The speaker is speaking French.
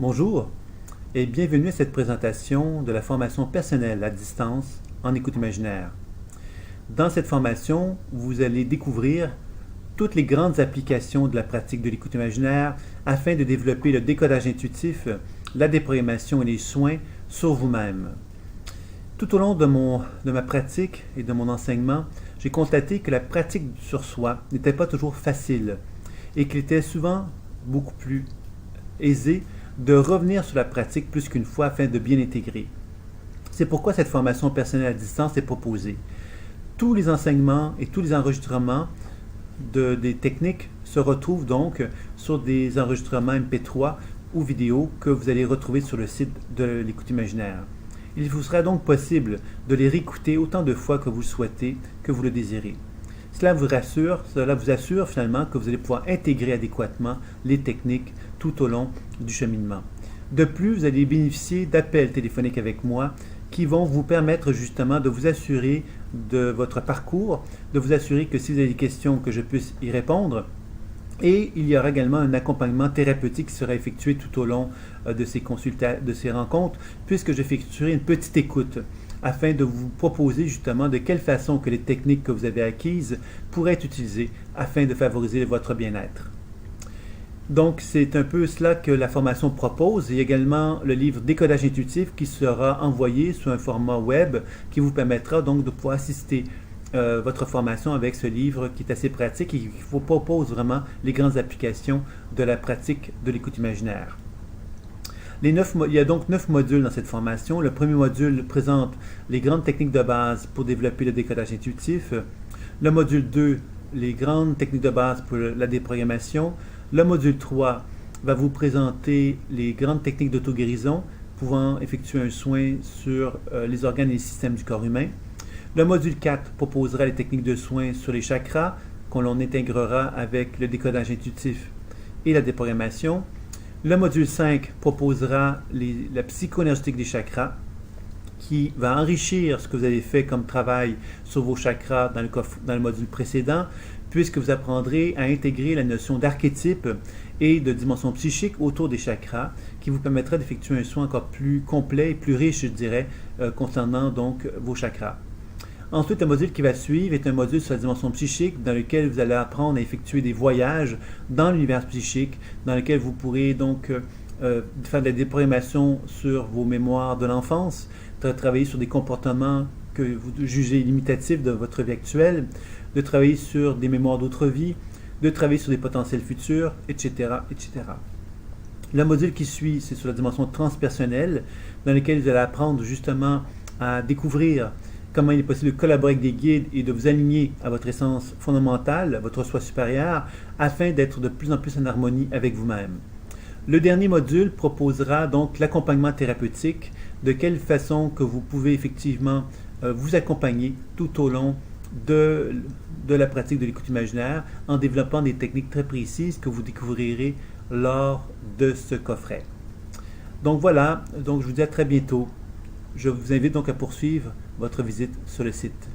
Bonjour et bienvenue à cette présentation de la formation personnelle à distance en écoute imaginaire. Dans cette formation, vous allez découvrir toutes les grandes applications de la pratique de l'écoute imaginaire afin de développer le décodage intuitif, la déprogrammation et les soins sur vous-même. Tout au long de ma pratique et de mon enseignement, j'ai constaté que la pratique sur soi n'était pas toujours facile et qu'il était souvent beaucoup plus aisé de revenir sur la pratique plus qu'une fois afin de bien intégrer. C'est pourquoi cette formation personnelle à distance est proposée. Tous les enseignements et tous les enregistrements des techniques se retrouvent donc sur des enregistrements MP3 ou vidéo que vous allez retrouver sur le site de l'écoute imaginaire. Il vous sera donc possible de les réécouter autant de fois que vous le souhaitez, que vous le désirez. Cela vous assure finalement que vous allez pouvoir intégrer adéquatement les techniques tout au long du cheminement. De plus, vous allez bénéficier d'appels téléphoniques avec moi qui vont vous permettre justement de vous assurer de votre parcours, de vous assurer que si vous avez des questions, que je puisse y répondre. Et il y aura également un accompagnement thérapeutique qui sera effectué tout au long de ces rencontres, puisque j'effectuerai une petite écoute afin de vous proposer justement de quelle façon que les techniques que vous avez acquises pourraient être utilisées afin de favoriser votre bien-être. Donc, c'est un peu cela que la formation propose. Il y a également le livre Décodage intuitif qui sera envoyé sous un format web qui vous permettra donc de pouvoir assister votre formation avec ce livre qui est assez pratique et qui vous propose vraiment les grandes applications de la pratique de l'écoute imaginaire. Il y a donc 9 modules dans cette formation. Le premier module présente les grandes techniques de base pour développer le décodage intuitif. Le module 2, les grandes techniques de base pour la déprogrammation. Le module 3 va vous présenter les grandes techniques d'auto-guérison pouvant effectuer un soin sur les organes et les systèmes du corps humain. Le module 4 proposera les techniques de soins sur les chakras qu'on intégrera avec le décodage intuitif et la déprogrammation. Le module 5 proposera la psycho-énergétique des chakras qui va enrichir ce que vous avez fait comme travail sur vos chakras dans le module précédent, puisque vous apprendrez à intégrer la notion d'archétype et de dimension psychique autour des chakras, qui vous permettra d'effectuer un soin encore plus complet et plus riche, je dirais, concernant donc vos chakras. Ensuite, le module qui va suivre est un module sur la dimension psychique dans lequel vous allez apprendre à effectuer des voyages dans l'univers psychique, dans lequel vous pourrez donc faire de la déprogrammation sur vos mémoires de l'enfance, travailler sur des comportements que vous jugez limitatifs de votre vie actuelle, de travailler sur des mémoires d'autres vies, de travailler sur des potentiels futurs, etc., etc. Le module qui suit, c'est sur la dimension transpersonnelle, dans lequel vous allez apprendre justement à découvrir comment il est possible de collaborer avec des guides et de vous aligner à votre essence fondamentale, à votre soi supérieur, afin d'être de plus en plus en harmonie avec vous-même. Le dernier module proposera donc l'accompagnement thérapeutique, de quelle façon que vous pouvez effectivement vous accompagner tout au long de la pratique de l'écoute imaginaire en développant des techniques très précises que vous découvrirez lors de ce coffret. Donc voilà, je vous dis à très bientôt. Je vous invite donc à poursuivre votre visite sur le site.